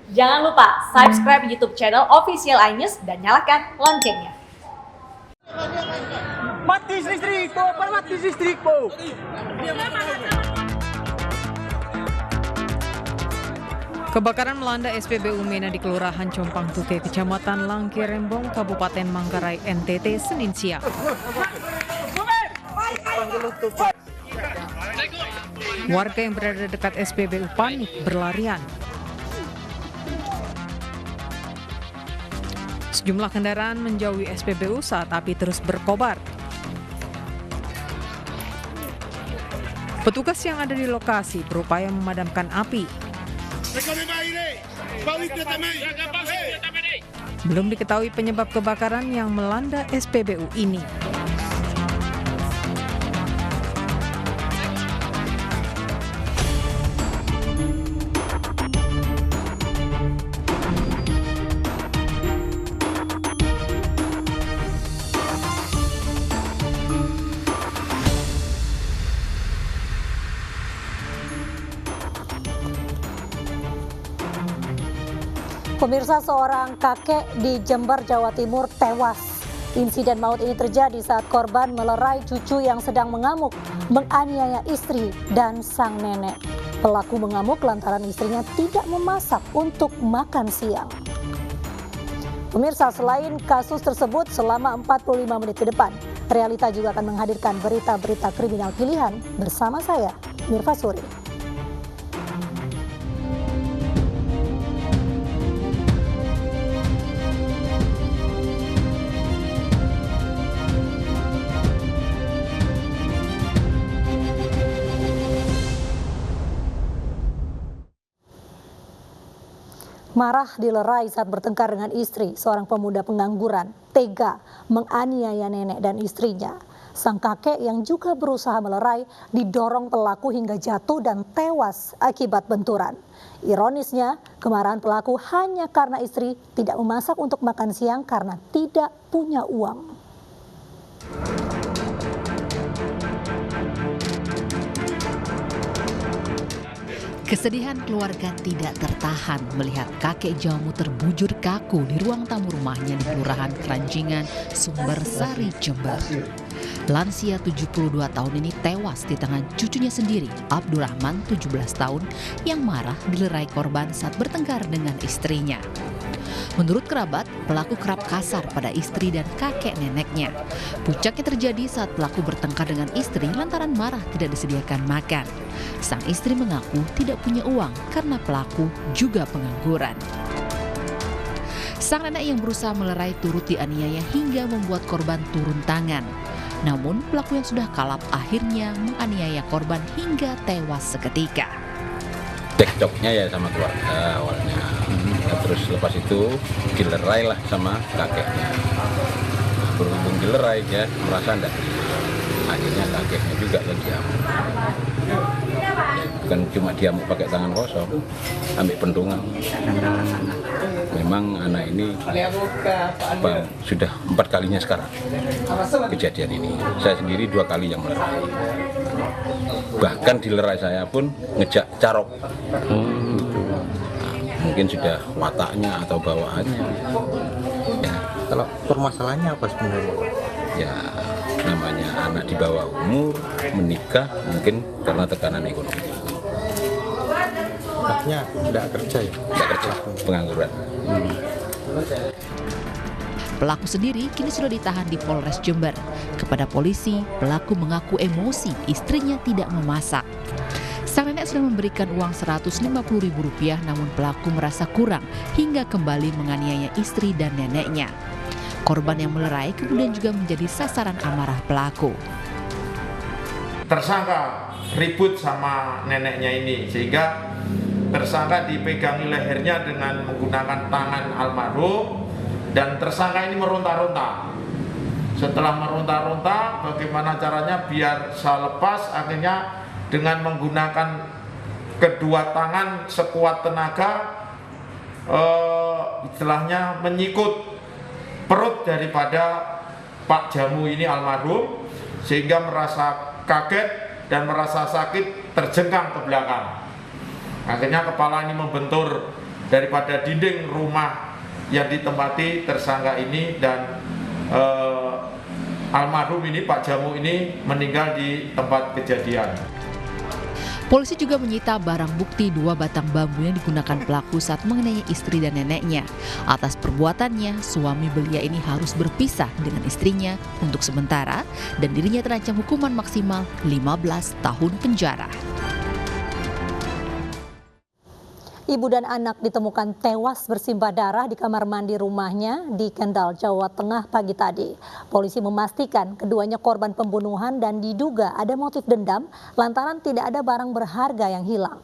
Jangan lupa subscribe YouTube channel Official iNews dan nyalakan loncengnya. Mati istriku, mati istriku. Kebakaran melanda SPBU Mena di Kelurahan Compang Tuke, Kecamatan Langke Rembong, Kabupaten Manggarai, NTT, Senin siang. Warga yang berada dekat SPBU panik berlarian. Sejumlah kendaraan menjauhi SPBU saat api terus berkobar. Petugas yang ada di lokasi berupaya memadamkan api. Belum diketahui penyebab kebakaran yang melanda SPBU ini. Pemirsa, seorang kakek di Jember, Jawa Timur tewas. Insiden maut ini terjadi saat korban melerai cucu yang sedang mengamuk, menganiaya istri dan sang nenek. Pelaku mengamuk lantaran istrinya tidak memasak untuk makan siang. Pemirsa, selain kasus tersebut, selama 45 menit ke depan, Realita juga akan menghadirkan berita-berita kriminal pilihan bersama saya, Mirva Suri. Marah dilerai saat bertengkar dengan istri, seorang pemuda pengangguran tega menganiaya nenek dan istrinya. Sang kakek yang juga berusaha melerai didorong pelaku hingga jatuh dan tewas akibat benturan. Ironisnya, kemarahan pelaku hanya karena istri tidak memasak untuk makan siang karena tidak punya uang. Kesedihan keluarga tidak tertahan melihat kakek jamu terbujur kaku di ruang tamu rumahnya di Kelurahan Keranjingan, Sumber Sari, Jember. Lansia 72 tahun ini tewas di tangan cucunya sendiri, Abdurrahman 17 tahun, yang marah dilerai korban saat bertengkar dengan istrinya. Menurut kerabat, pelaku kerap kasar pada istri dan kakek neneknya. Puncaknya terjadi saat pelaku bertengkar dengan istri lantaran marah tidak disediakan makan. Sang istri mengaku tidak punya uang karena pelaku juga pengangguran. Sang nenek yang berusaha melerai turut dianiaya hingga membuat korban turun tangan. Namun pelaku yang sudah kalap akhirnya menganiaya korban hingga tewas seketika. Cekcoknya ya sama keluarga awalnya. Terus lepas itu dilerai lah sama kakeknya. Berhubung dilerai dia merasa tidak akhirnya kakeknya juga yang diamuk. Bukan cuma diamuk pakai tangan kosong, ambil pentungan. Memang anak ini sudah 4 kalinya sekarang kejadian ini. Saya sendiri 2 kali yang melerai. Bahkan dilerai saya pun ngejak carok. Mungkin sudah wataknya atau bawaannya. Ya. Kalau permasalahannya apa sebenarnya? Ya, namanya anak di bawah umur, menikah, mungkin karena tekanan ekonomi. Artinya tidak kerja ya? Tidak kerja, pengangguran. Pelaku sendiri kini sudah ditahan di Polres Jember. Kepada polisi, pelaku mengaku emosi istrinya tidak memasak. Sang nenek sudah memberikan uang Rp150.000, namun pelaku merasa kurang hingga kembali menganiaya istri dan neneknya. Korban yang melerai kemudian juga menjadi sasaran amarah pelaku. Tersangka ribut sama neneknya ini sehingga tersangka dipegangi lehernya dengan menggunakan tangan almarhum dan tersangka ini meronta-ronta. Setelah meronta-ronta, bagaimana caranya biar saya lepas, akhirnya dengan menggunakan kedua tangan sekuat tenaga, istilahnya menyikut perut daripada Pak Jamu ini almarhum, sehingga merasa kaget dan merasa sakit terjengkang ke belakang. Akhirnya kepala ini membentur daripada dinding rumah yang ditempati tersangka ini, dan almarhum ini, Pak Jamu ini, meninggal di tempat kejadian. Polisi juga menyita barang bukti 2 batang bambu yang digunakan pelaku saat menganiaya istri dan neneknya. Atas perbuatannya, suami belia ini harus berpisah dengan istrinya untuk sementara dan dirinya terancam hukuman maksimal 15 tahun penjara. Ibu dan anak ditemukan tewas bersimbah darah di kamar mandi rumahnya di Kendal, Jawa Tengah pagi tadi. Polisi memastikan keduanya korban pembunuhan dan diduga ada motif dendam lantaran tidak ada barang berharga yang hilang.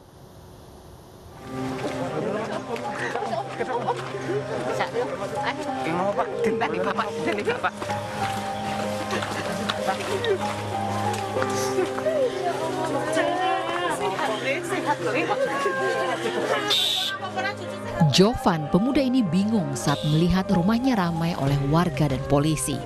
Jovan, pemuda ini bingung saat melihat rumahnya ramai oleh warga dan polisi.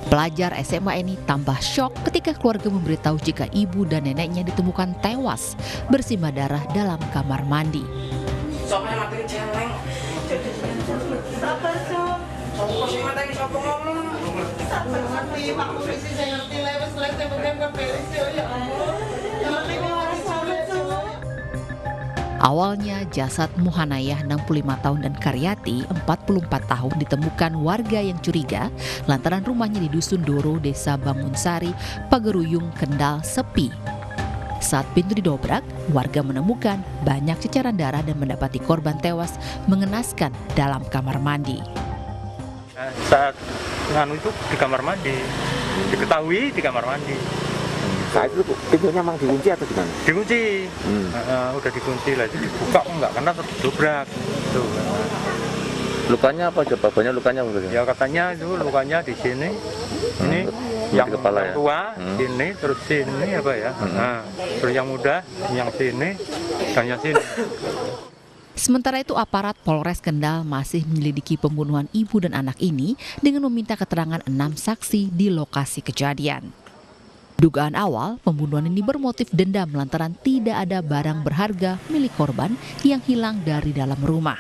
Pelajar SMA ini tambah syok ketika keluarga memberitahu jika ibu dan neneknya ditemukan tewas bersimbah darah dalam kamar mandi. Awalnya jasad Muhanayah 65 tahun dan Karyati 44 tahun ditemukan warga yang curiga lantaran rumahnya di Dusun Doro, Desa Bangunsari, Pageruyung, Kendal sepi. Saat pintu didobrak, warga menemukan banyak ceceran darah dan mendapati korban tewas mengenaskan dalam kamar mandi. Saat itu di kamar mandi, diketahui di kamar mandi. Saat itu pintunya memang dikunci atau gimana? Dikunci, udah dikunci lah, jadi dibuka enggak karena terdobrak. Tuh. Lukanya apa? Jawabannya lukanya apa? Ya katanya itu lukanya di sini, ini yang kepala, tua, sini, terus sini apa ya? Terus yang muda, yang sini, dan yang sini. Sementara itu aparat Polres Kendal masih menyelidiki pembunuhan ibu dan anak ini dengan meminta keterangan 6 saksi di lokasi kejadian. Dugaan awal, pembunuhan ini bermotif dendam lantaran tidak ada barang berharga milik korban yang hilang dari dalam rumah.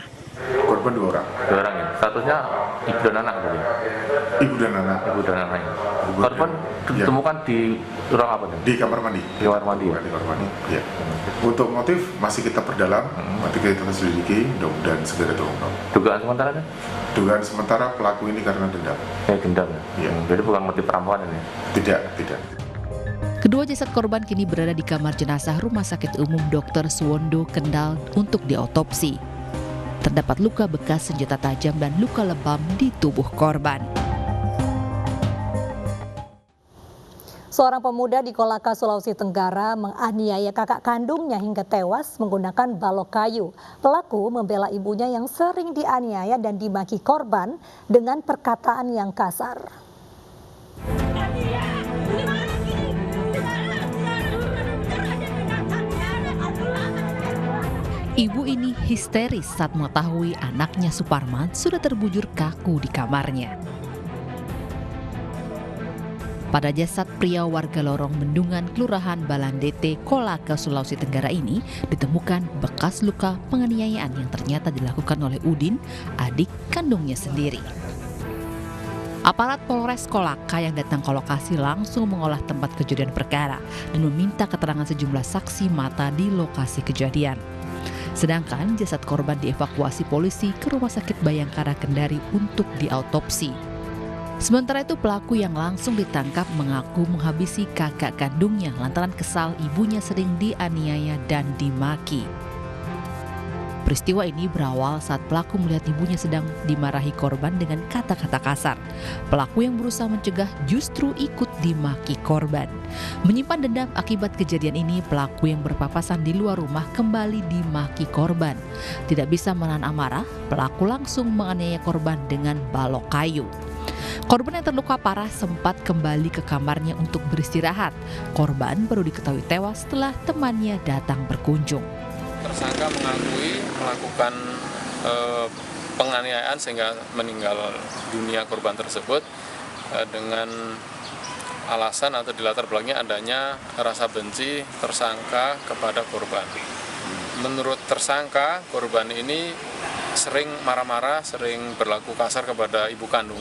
Korban 2 orang. 2 orang ya. Statusnya ibu dan anak tadi. Ibu dan anak. Ibu dan anak. Korban ditemukan di ruang apa nih? Di kamar mandi. Di kamar mandi. Di kamar mandi. Ya. Untuk motif masih kita perdalam, nanti kita selidiki, mudah-mudahan segera terungkap. Dugaan sementara kan? Dugaan sementara pelaku ini karena dendam. Dendam ya. Jadi bukan motif perampokan ini. Tidak. Kedua jasad korban kini berada di kamar jenazah Rumah Sakit Umum Dr. Suwondo, Kendal untuk diotopsi. Terdapat luka bekas senjata tajam dan luka lebam di tubuh korban. Seorang pemuda di Kolaka, Sulawesi Tenggara menganiaya kakak kandungnya hingga tewas menggunakan balok kayu. Pelaku membela ibunya yang sering dianiaya dan dimaki korban dengan perkataan yang kasar. Ibu ini histeris saat mengetahui anaknya Suparman sudah terbujur kaku di kamarnya. Pada jasad pria warga Lorong Bendungan, Kelurahan Balandete, Kolaka, Sulawesi Tenggara ini ditemukan bekas luka penganiayaan yang ternyata dilakukan oleh Udin, adik kandungnya sendiri. Aparat Polres Kolaka yang datang ke lokasi langsung mengolah tempat kejadian perkara dan meminta keterangan sejumlah saksi mata di lokasi kejadian. Sedangkan jasad korban dievakuasi polisi ke Rumah Sakit Bayangkara Kendari untuk diautopsi. Sementara itu pelaku yang langsung ditangkap mengaku menghabisi kakak kandungnya lantaran kesal ibunya sering dianiaya dan dimaki. Peristiwa ini berawal saat pelaku melihat ibunya sedang dimarahi korban dengan kata-kata kasar. Pelaku yang berusaha mencegah justru ikut dimaki korban. Menyimpan dendam akibat kejadian ini, pelaku yang berpapasan di luar rumah kembali dimaki korban. Tidak bisa menahan amarah, pelaku langsung menganiaya korban dengan balok kayu. Korban yang terluka parah sempat kembali ke kamarnya untuk beristirahat. Korban baru diketahui tewas setelah temannya datang berkunjung. Tersangka mengakui melakukan penganiayaan sehingga meninggal dunia korban tersebut dengan alasan atau di latar belakangnya adanya rasa benci tersangka kepada korban. menurut tersangka, korban ini sering marah-marah, sering berlaku kasar kepada ibu kandung.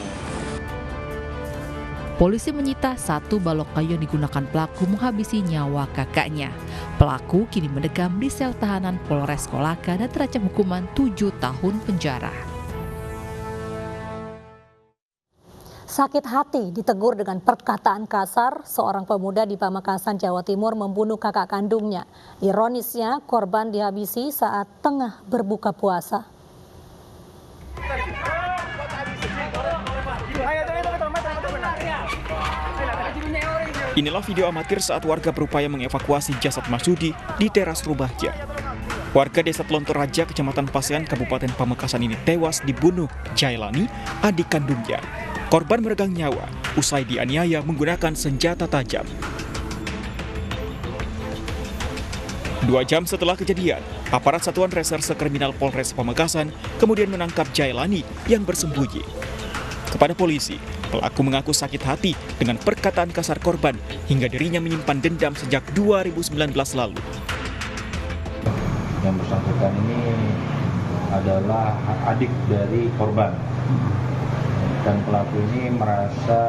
Polisi menyita 1 balok kayu yang digunakan pelaku menghabisi nyawa kakaknya. Pelaku kini mendekam di sel tahanan Polres Kolaka dan terancam hukuman 7 tahun penjara. Sakit hati ditegur dengan perkataan kasar, seorang pemuda di Pamekasan, Jawa Timur membunuh kakak kandungnya. Ironisnya, korban dihabisi saat tengah berbuka puasa. Inilah video amatir saat warga berupaya mengevakuasi jasad Masudi di teras rumahnya. Warga desa Telontor Raja, Kecamatan Pasean, Kabupaten Pamekasan ini tewas dibunuh Jailani, adik kandungnya. Korban meregang nyawa usai dianiaya menggunakan senjata tajam. 2 jam setelah kejadian, aparat Satuan Reserse Kriminal Polres Pamekasan kemudian menangkap Jailani yang bersembunyi. Kepada polisi, pelaku mengaku sakit hati dengan perkataan kasar korban hingga dirinya menyimpan dendam sejak 2019 lalu. Yang bersangkutan ini adalah adik dari korban. Dan pelaku ini merasa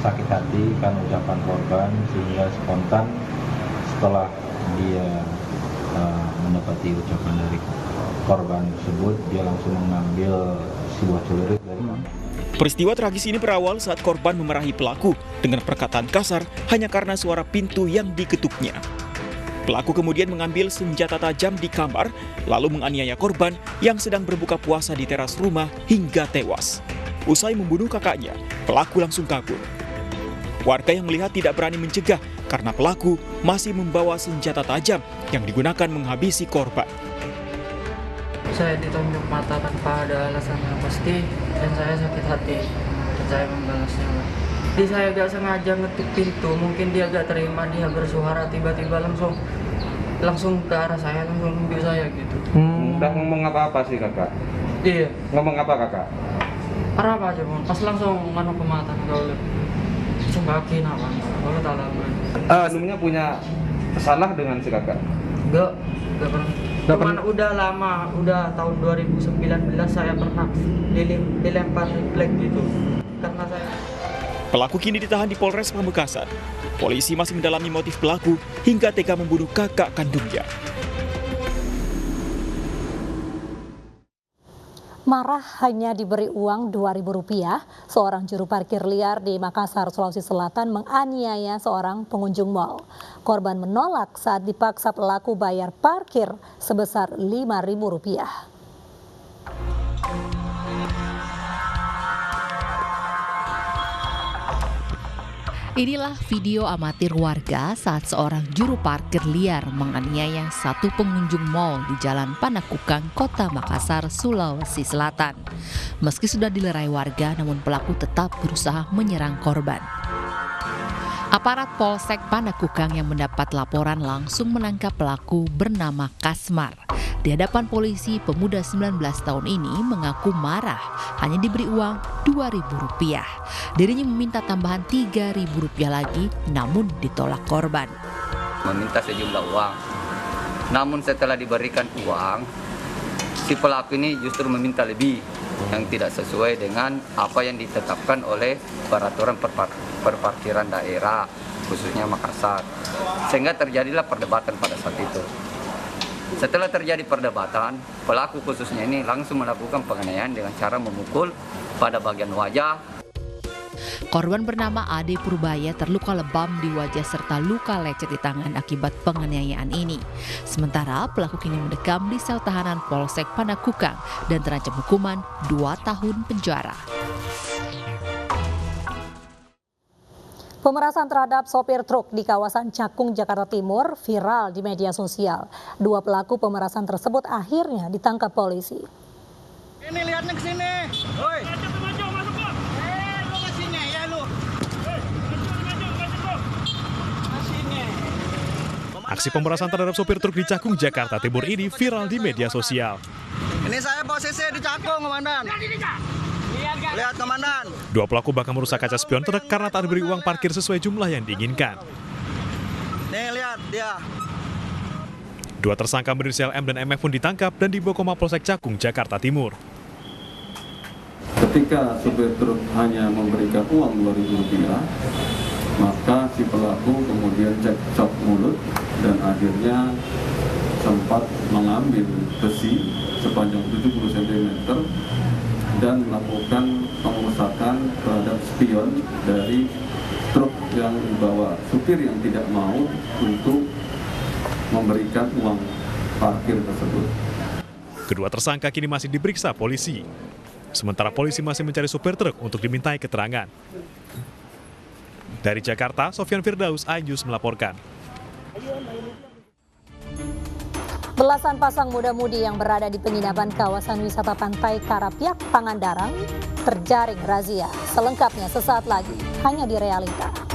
sakit hati karena ucapan korban sehingga spontan setelah dia mendapati ucapan dari korban tersebut, dia langsung mengambil sebuah celurit dari korban. Peristiwa tragis ini berawal saat korban memarahi pelaku dengan perkataan kasar hanya karena suara pintu yang diketuknya. Pelaku kemudian mengambil senjata tajam di kamar, lalu menganiaya korban yang sedang berbuka puasa di teras rumah hingga tewas. Usai membunuh kakaknya, pelaku langsung kabur. Warga yang melihat tidak berani mencegah karena pelaku masih membawa senjata tajam yang digunakan menghabisi korban. Saya ditonjok mata tanpa ada alasan yang pasti dan saya sakit hati dan saya membalasnya. Jadi saya gak sengaja ngetuk pintu, mungkin dia gak terima, dia bersuara tiba-tiba langsung ke arah saya, langsung ngambil saya gitu. Udah ngomong apa sih kakak? Iya. Ngomong apa kakak? Arah apa aja bang, pas langsung nganu ke mata kalau sembakin apa, kalau tak lama. Sebelumnya punya salah dengan si kakak? Gak pernah. Cuman udah lama, udah tahun 2019 saya pernah dilempar refleks gitu. Karena saya... Pelaku kini ditahan di Polres Pamekasan. Polisi masih mendalami motif pelaku hingga tega membunuh kakak kandungnya. Marah hanya diberi uang Rp2.000, seorang juru parkir liar di Makassar, Sulawesi Selatan menganiaya seorang pengunjung mal. Korban menolak saat dipaksa pelaku bayar parkir sebesar Rp5.000. Inilah video amatir warga saat seorang juru parkir liar menganiaya satu pengunjung mal di Jalan Panakukang, Kota Makassar, Sulawesi Selatan. Meski sudah dilerai warga, namun pelaku tetap berusaha menyerang korban. Aparat Polsek Panakukang yang mendapat laporan langsung menangkap pelaku bernama Kasmar. Di hadapan polisi, pemuda 19 tahun ini mengaku marah hanya diberi uang Rp2.000. Dirinya meminta tambahan Rp3.000 lagi, namun ditolak korban. Meminta sejumlah uang, namun setelah diberikan uang, si pelaku ini justru meminta lebih yang tidak sesuai dengan apa yang ditetapkan oleh peraturan perparkiran daerah, khususnya Makassar. Sehingga terjadilah perdebatan pada saat itu. Setelah terjadi perdebatan, pelaku khususnya ini langsung melakukan penganiayaan dengan cara memukul pada bagian wajah. Korban bernama Ade Purbaya terluka lebam di wajah serta luka lecet di tangan akibat penganiayaan ini. Sementara pelaku kini mendekam di sel tahanan Polsek Panakukang dan terancam hukuman 2 tahun penjara. Pemerasan terhadap sopir truk di kawasan Cakung, Jakarta Timur viral di media sosial. 2 pelaku pemerasan tersebut akhirnya ditangkap polisi. Ini lihat nih ke sini. Woi. Aksi pemerasan terhadap sopir truk di Cakung, Jakarta Timur ini viral di media sosial. Ini saya posisi di Cakung, Komandan. Lihat, Komandan. 2 pelaku bahkan merusak kaca spion truk karena tak diberi uang parkir sesuai jumlah yang diinginkan. Nih, lihat dia. Dua tersangka berinisial M dan MF pun ditangkap dan dibawa ke Mapolsek Cakung, Jakarta Timur. Ketika supir truk hanya memberikan uang Rp2.000, maka si pelaku kemudian cekcok mulut dan akhirnya sempat mengambil besi sepanjang 70 cm dan melakukan pengerusakan terhadap spion dari truk yang dibawa supir yang tidak mau untuk memberikan uang parkir tersebut. Kedua tersangka kini masih diperiksa polisi. Sementara polisi masih mencari supir truk untuk dimintai keterangan. Dari Jakarta, Sofyan Firdaus, iNews melaporkan. Belasan pasang muda-mudi yang berada di penginapan kawasan wisata Pantai Karapiak, Pangandaran terjaring razia. Selengkapnya sesaat lagi, hanya di Realita.